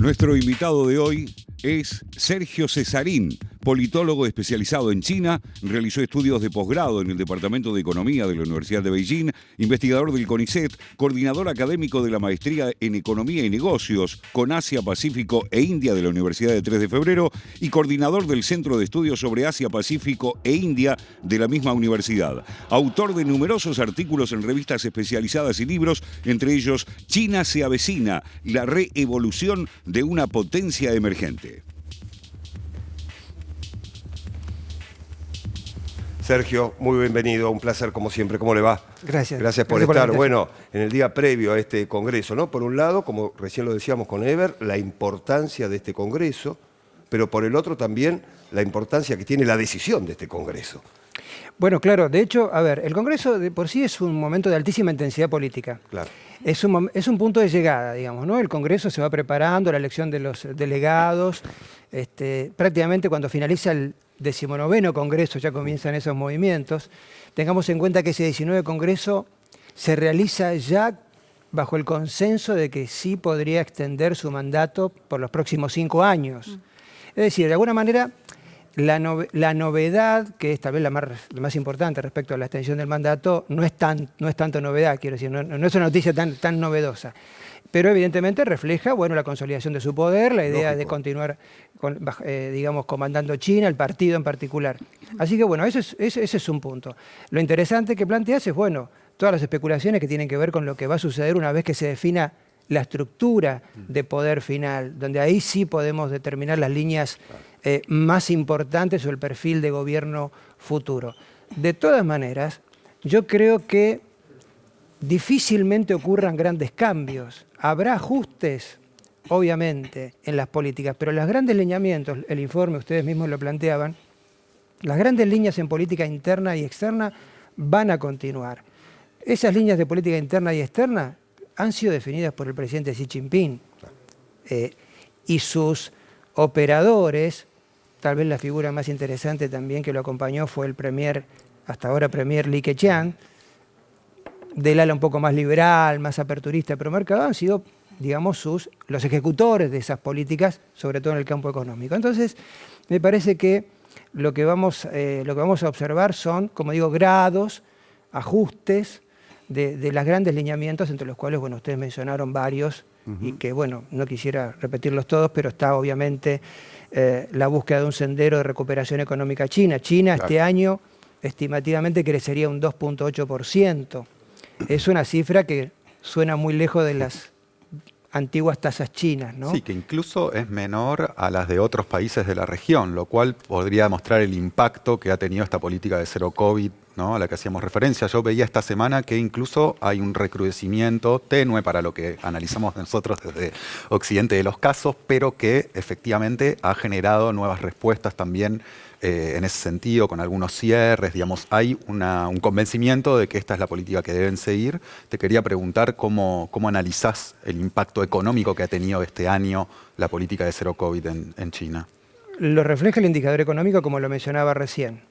Nuestro invitado de hoy es Sergio Cesarín, politólogo especializado en China, realizó estudios de posgrado en el Departamento de Economía de la Universidad de Beijing, investigador del CONICET, coordinador académico de la Maestría en Economía y Negocios con Asia, Pacífico e India de la Universidad de 3 de Febrero y coordinador del Centro de Estudios sobre Asia, Pacífico e India de la misma universidad. Autor de numerosos artículos en revistas especializadas y libros, entre ellos China se avecina, la reevolución de una potencia emergente. Sergio, muy bienvenido, un placer como siempre. ¿Cómo le va? Gracias. Gracias por estar. Bueno, en el día previo a este congreso, ¿no? Por un lado, como recién lo decíamos con Ever, la importancia de este congreso, pero por el otro también la importancia que tiene la decisión de este congreso. Bueno, claro, de hecho, a ver, el congreso de por sí es un momento de altísima intensidad política. Claro. Es un punto de llegada, digamos, ¿no? El congreso se va preparando, la elección de los delegados, prácticamente cuando finaliza el 19º congreso ya comienzan esos movimientos. Tengamos en cuenta que ese 19 congreso se realiza ya bajo el consenso de que sí podría extender su mandato por los próximos 5 años. Es decir, de alguna manera, la novedad, que es tal vez la más importante respecto a la extensión del mandato, no es tanto novedad, quiero decir, no es una noticia tan novedosa. Pero evidentemente refleja, bueno, la consolidación de su poder, la idea de continuar, digamos, comandando China, el partido en particular. Así que, bueno, ese es un punto. Lo interesante que planteas es, bueno, todas las especulaciones que tienen que ver con lo que va a suceder una vez que se defina la estructura de poder final, donde ahí sí podemos determinar las líneas más importantes o el perfil de gobierno futuro. De todas maneras, yo creo que difícilmente ocurran grandes cambios. Habrá ajustes, obviamente, en las políticas, pero los grandes lineamientos, el informe, ustedes mismos lo planteaban, las grandes líneas en política interna y externa van a continuar. Esas líneas de política interna y externa han sido definidas por el presidente Xi Jinping y sus operadores. Tal vez la figura más interesante también que lo acompañó fue el hasta ahora premier Li Keqiang, del ala un poco más liberal, más aperturista, pero mercado, han sido, digamos, los ejecutores de esas políticas, sobre todo en el campo económico. Entonces, me parece que lo que vamos a observar son, como digo, grados, ajustes de los grandes lineamientos, entre los cuales, bueno, ustedes mencionaron varios, y que, bueno, no quisiera repetirlos todos, pero está obviamente la búsqueda de un sendero de recuperación económica china. China este año estimativamente crecería un 2,8%. Es una cifra que suena muy lejos de las antiguas tasas chinas, ¿no? Sí, que incluso es menor a las de otros países de la región, lo cual podría mostrar el impacto que ha tenido esta política de cero COVID, ¿no?, a la que hacíamos referencia. Yo veía esta semana que incluso hay un recrudecimiento tenue para lo que analizamos nosotros desde Occidente de los casos, pero que efectivamente ha generado nuevas respuestas también en ese sentido, con algunos cierres, digamos, hay un convencimiento de que esta es la política que deben seguir. Te quería preguntar cómo analizás el impacto económico que ha tenido este año la política de cero COVID en China. Lo refleja el indicador económico, como lo mencionaba recién.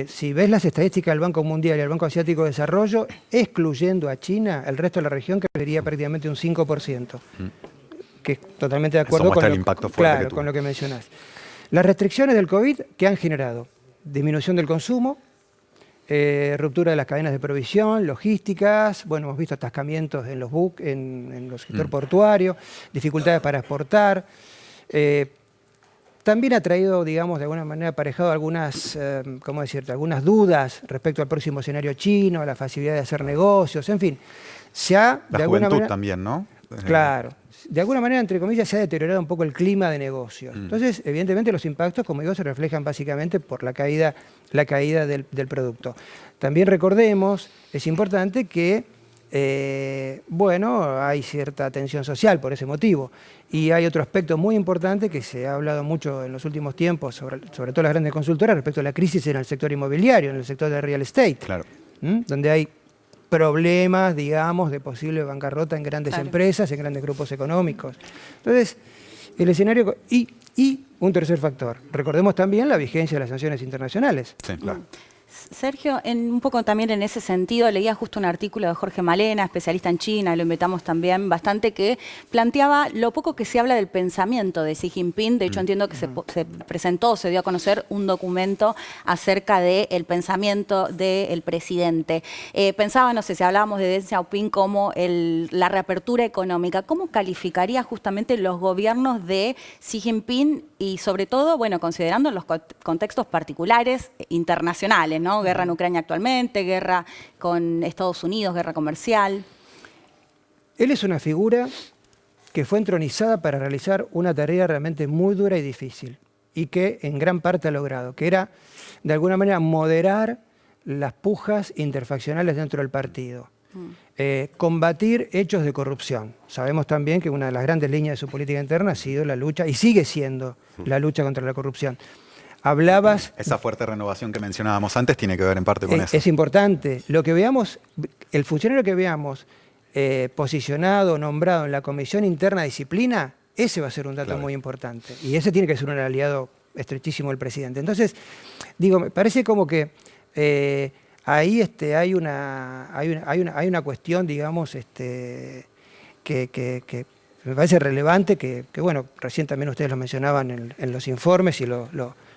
Si ves las estadísticas del Banco Mundial y el Banco Asiático de Desarrollo, excluyendo a China, el resto de la región crecería prácticamente un 5%, que es totalmente de acuerdo con lo que mencionás. Las restricciones del COVID que han generado disminución del consumo, ruptura de las cadenas de provisión, logísticas, bueno, hemos visto atascamientos en en los sector portuario, dificultades para exportar. También ha traído, digamos, de alguna manera aparejado algunas dudas respecto al próximo escenario chino, a la facilidad de hacer negocios, en fin. La juventud también, ¿no? Claro. De alguna manera, entre comillas, se ha deteriorado un poco el clima de negocios. Entonces, evidentemente, los impactos, como digo, se reflejan básicamente por la caída del producto. También recordemos, es importante que, bueno, hay cierta tensión social por ese motivo. Y hay otro aspecto muy importante que se ha hablado mucho en los últimos tiempos, sobre todo las grandes consultoras, respecto a la crisis en el sector inmobiliario, en el sector de real estate, donde hay problemas, digamos, de posible bancarrota en grandes empresas, en grandes grupos económicos. Entonces, el escenario... Y un tercer factor, recordemos también la vigencia de las sanciones internacionales. Sí, claro. Sergio, un poco también en ese sentido, leía justo un artículo de Jorge Malena, especialista en China, y lo invitamos también bastante, que planteaba lo poco que se habla del pensamiento de Xi Jinping. De hecho, entiendo que se presentó, se dio a conocer un documento acerca del pensamiento del presidente. Pensaba, no sé, si hablábamos de Deng Xiaoping como la reapertura económica, ¿cómo calificaría justamente los gobiernos de Xi Jinping y sobre todo, bueno, considerando los contextos particulares internacionales, ¿no? Guerra en Ucrania actualmente, guerra con Estados Unidos, guerra comercial? Él es una figura que fue entronizada para realizar una tarea realmente muy dura y difícil, y que en gran parte ha logrado, que era, de alguna manera, moderar las pujas interfaccionales dentro del partido. Combatir hechos de corrupción. Sabemos también que una de las grandes líneas de su política interna ha sido la lucha, y sigue siendo la lucha contra la corrupción. Hablabas... Esa fuerte renovación que mencionábamos antes tiene que ver en parte con eso. Es importante. Lo que veamos, el funcionario que veamos posicionado, nombrado en la Comisión Interna de Disciplina, ese va a ser un dato muy importante. Y ese tiene que ser un aliado estrechísimo del presidente. Entonces, digo, me parece como que ahí hay una cuestión, digamos, que me parece relevante, que bueno, recién también ustedes lo mencionaban en los informes y lo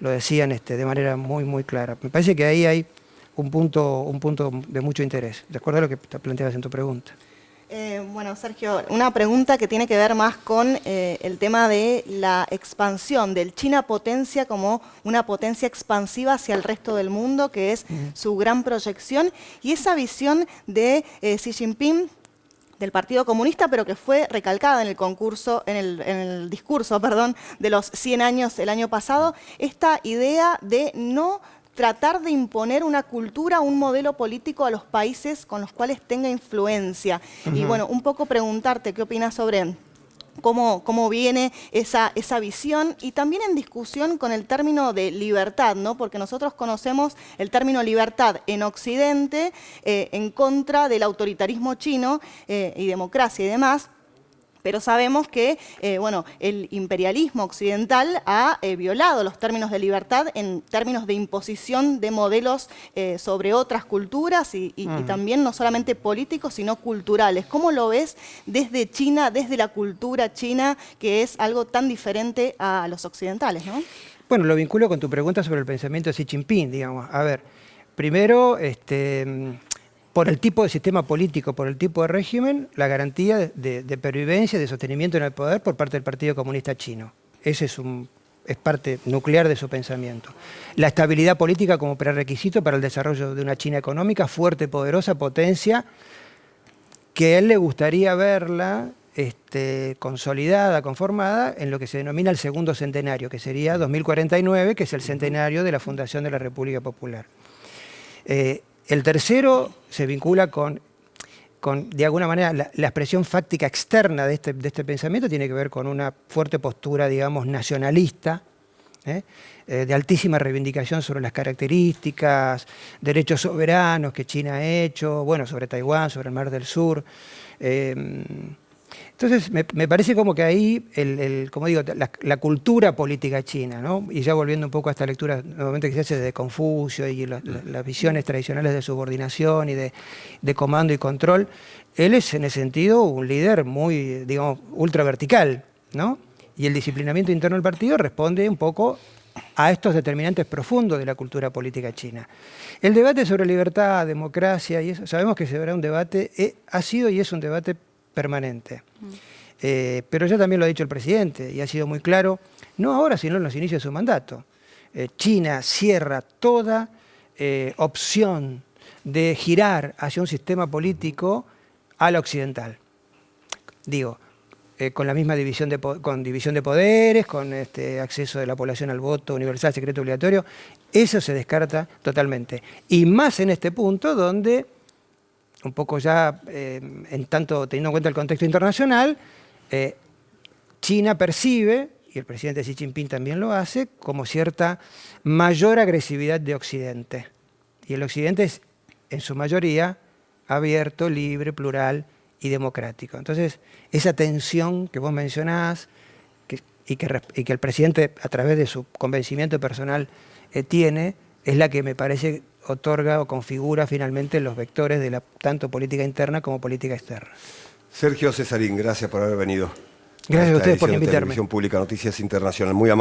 decían de manera muy, muy clara. Me parece que ahí hay un punto de mucho interés, de acuerdo a lo que te planteabas en tu pregunta. Bueno, Sergio, una pregunta que tiene que ver más con el tema de la expansión del China potencia como una potencia expansiva hacia el resto del mundo, que es su gran proyección, y esa visión de Xi Jinping, del Partido Comunista, pero que fue recalcada en el discurso de los 100 años el año pasado, esta idea de no tratar de imponer una cultura, un modelo político a los países con los cuales tenga influencia. Y bueno, un poco preguntarte qué opinas sobre cómo viene esa visión, y también en discusión con el término de libertad, ¿no? Porque nosotros conocemos el término libertad en Occidente en contra del autoritarismo chino y democracia y demás. Pero sabemos que bueno, el imperialismo occidental ha violado los términos de libertad en términos de imposición de modelos sobre otras culturas y también no solamente políticos, sino culturales. ¿Cómo lo ves desde China, desde la cultura china, que es algo tan diferente a los occidentales, ¿no? Bueno, lo vinculo con tu pregunta sobre el pensamiento de Xi Jinping, digamos. A ver, primero, por el tipo de sistema político, por el tipo de régimen, la garantía de pervivencia, de sostenimiento en el poder por parte del Partido Comunista Chino. Ese es parte nuclear de su pensamiento. La estabilidad política como prerequisito para el desarrollo de una China económica fuerte, poderosa, potencia, que a él le gustaría verla consolidada, conformada en lo que se denomina el segundo centenario, que sería 2049, que es el centenario de la fundación de la República Popular. El tercero se vincula con de alguna manera, la expresión fáctica externa de este pensamiento tiene que ver con una fuerte postura, digamos, nacionalista, de altísima reivindicación sobre las características, derechos soberanos que China ha hecho, bueno, sobre Taiwán, sobre el Mar del Sur. Entonces, me parece como que ahí, como digo, la cultura política china, ¿no? Y ya volviendo un poco a esta lectura nuevamente que se hace de Confucio y las visiones tradicionales de subordinación y de comando y control, él es en ese sentido un líder muy, digamos, ultra vertical, ¿no? Y el disciplinamiento interno del partido responde un poco a estos determinantes profundos de la cultura política china. El debate sobre libertad, democracia, y eso, sabemos que será un debate, ha sido y es un debate permanente. Pero ya también lo ha dicho el presidente y ha sido muy claro, no ahora sino en los inicios de su mandato. China cierra toda opción de girar hacia un sistema político al occidental. Digo, con la misma división de poderes, con acceso de la población al voto universal, secreto, obligatorio, eso se descarta totalmente. Y más en este punto donde un poco ya, en tanto teniendo en cuenta el contexto internacional, China percibe, y el presidente Xi Jinping también lo hace, como cierta mayor agresividad de Occidente. Y el Occidente es, en su mayoría, abierto, libre, plural y democrático. Entonces, esa tensión que vos mencionás, y que el presidente, a través de su convencimiento personal, tiene, es la que me parece otorga o configura finalmente los vectores de tanto política interna como política externa. Sergio Cesarín, gracias por haber venido. Gracias a ustedes por Esta edición de invitarme. Televisión Pública Noticias Internacional. Muy amable.